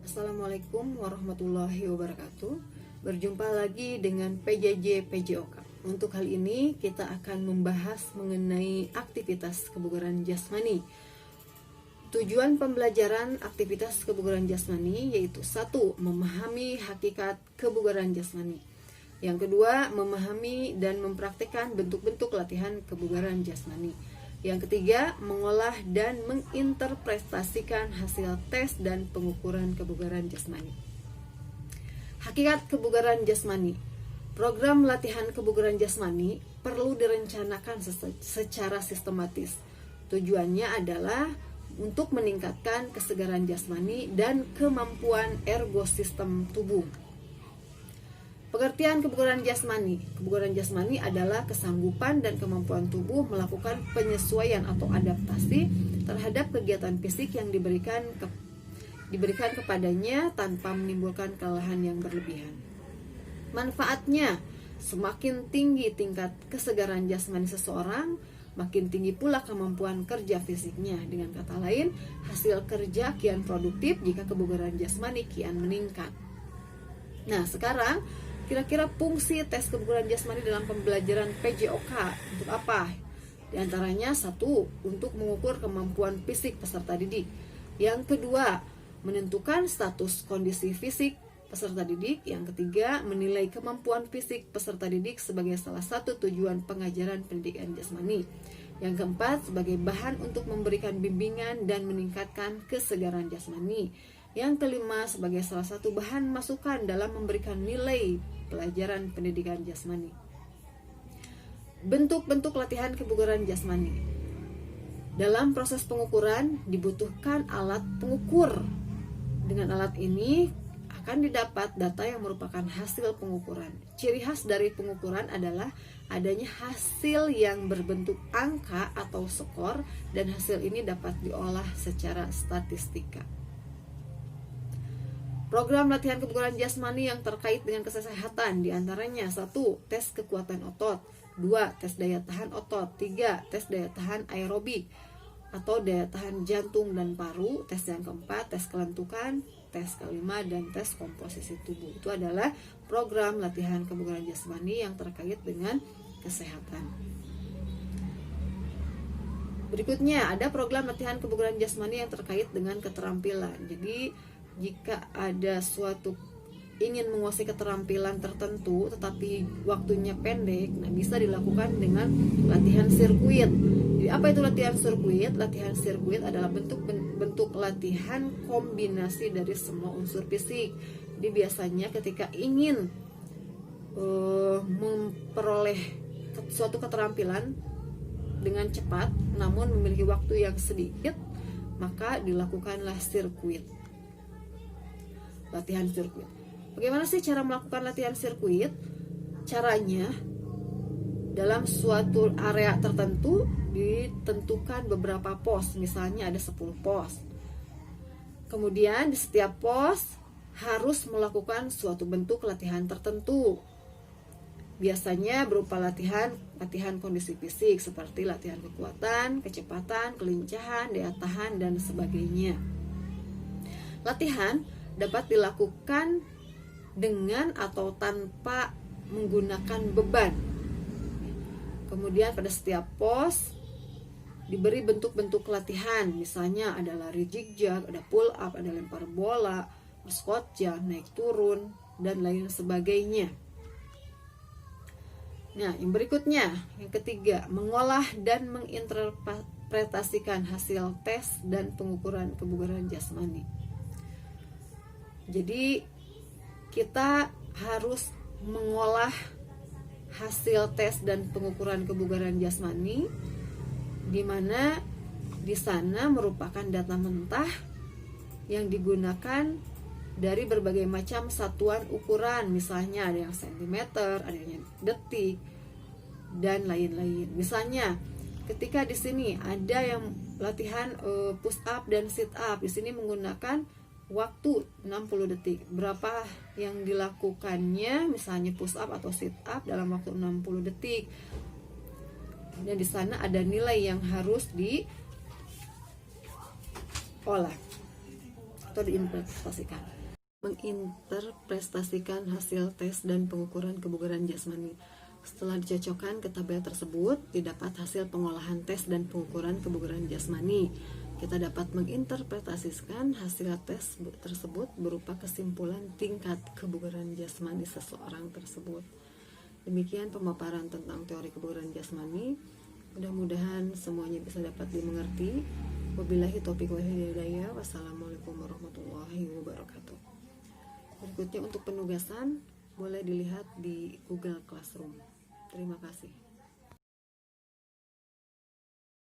Assalamualaikum warahmatullahi wabarakatuh. Berjumpa lagi dengan PJJ PJOK. Untuk kali ini kita akan membahas mengenai aktivitas kebugaran jasmani. Tujuan pembelajaran aktivitas kebugaran jasmani yaitu 1. Memahami hakikat kebugaran jasmani. Yang kedua, memahami dan mempraktikkan bentuk-bentuk latihan kebugaran jasmani. Yang ketiga, mengolah dan menginterpretasikan hasil tes dan pengukuran kebugaran jasmani. Hakikat kebugaran jasmani. Program latihan kebugaran jasmani perlu direncanakan secara sistematis. Tujuannya adalah untuk meningkatkan kesegaran jasmani dan kemampuan ergosistem tubuh. Pengertian kebugaran jasmani. Kebugaran jasmani adalah kesanggupan dan kemampuan tubuh melakukan penyesuaian atau adaptasi terhadap kegiatan fisik yang diberikan kepadanya tanpa menimbulkan kelelahan yang berlebihan. Manfaatnya, semakin tinggi tingkat kesegaran jasmani seseorang, makin tinggi pula kemampuan kerja fisiknya. Dengan kata lain, hasil kerja kian produktif jika kebugaran jasmani kian meningkat. Nah, sekarang kira-kira fungsi tes kebugaran jasmani dalam pembelajaran PJOK untuk apa? Di antaranya 1. Untuk mengukur kemampuan fisik peserta didik. Yang kedua, menentukan status kondisi fisik peserta didik. Yang ketiga, menilai kemampuan fisik peserta didik sebagai salah satu tujuan pengajaran pendidikan jasmani. Yang keempat, sebagai bahan untuk memberikan bimbingan dan meningkatkan kesegaran jasmani. Yang kelima, sebagai salah satu bahan masukan dalam memberikan nilai pelajaran pendidikan jasmani. Bentuk-bentuk latihan kebugaran jasmani. Dalam proses pengukuran dibutuhkan alat pengukur. Dengan alat ini akan didapat data yang merupakan hasil pengukuran. Ciri khas dari pengukuran adalah adanya hasil yang berbentuk angka atau skor, dan hasil ini dapat diolah secara statistika. Program latihan kebugaran jasmani yang terkait dengan kesehatan diantaranya 1. Tes kekuatan otot. 2. Tes daya tahan otot. 3. Tes daya tahan aerobik atau daya tahan jantung dan paru. Tes yang keempat, tes kelentukan. Tes kelima, dan tes komposisi tubuh. Itu adalah program latihan kebugaran jasmani yang terkait dengan kesehatan. Berikutnya ada program latihan kebugaran jasmani yang terkait dengan keterampilan. Jadi jika ada suatu ingin menguasai keterampilan tertentu tetapi waktunya pendek, bisa dilakukan dengan latihan sirkuit. Jadi apa itu latihan sirkuit? Latihan sirkuit adalah bentuk latihan kombinasi dari semua unsur fisik. Jadi biasanya ketika ingin memperoleh suatu keterampilan dengan cepat namun memiliki waktu yang sedikit, maka dilakukanlah sirkuit. Latihan sirkuit. Bagaimana sih cara melakukan latihan sirkuit? Caranya, dalam suatu area tertentu ditentukan beberapa pos. Misalnya ada 10 pos. Kemudian di setiap pos harus melakukan suatu bentuk latihan tertentu. Biasanya berupa latihan kondisi fisik seperti latihan kekuatan, kecepatan, kelincahan, daya tahan, dan sebagainya. Latihan dapat dilakukan dengan atau tanpa menggunakan beban. Kemudian pada setiap pos diberi bentuk-bentuk latihan. Misalnya ada lari zigzag, ada pull up, ada lempar bola, squat jump, naik turun, dan lain sebagainya. Nah, yang berikutnya, yang ketiga, mengolah dan menginterpretasikan hasil tes dan pengukuran kebugaran jasmani. Jadi kita harus mengolah hasil tes dan pengukuran kebugaran jasmani, di mana di sana merupakan data mentah yang digunakan dari berbagai macam satuan ukuran. Misalnya ada yang sentimeter, ada yang detik, dan lain-lain. Misalnya ketika di sini ada yang latihan push up dan sit up, di sini menggunakan waktu 60 detik. Berapa yang dilakukannya, misalnya push up atau sit up dalam waktu 60 detik. Dan di sana ada nilai yang harus diolah. atau diinterpretasikan. Menginterpretasikan hasil tes dan pengukuran kebugaran jasmani. Setelah dicocokkan ke tabel tersebut, didapat hasil pengolahan tes dan pengukuran kebugaran jasmani. Kita dapat menginterpretasikan hasil tes tersebut berupa kesimpulan tingkat kebugaran jasmani seseorang tersebut. Demikian pemaparan tentang teori kebugaran jasmani. Mudah-mudahan semuanya bisa dapat dimengerti. Wabillahi taufiq wal hidayah. Wassalamualaikum warahmatullahi wabarakatuh. Berikutnya untuk penugasan boleh dilihat di Google Classroom. Terima kasih.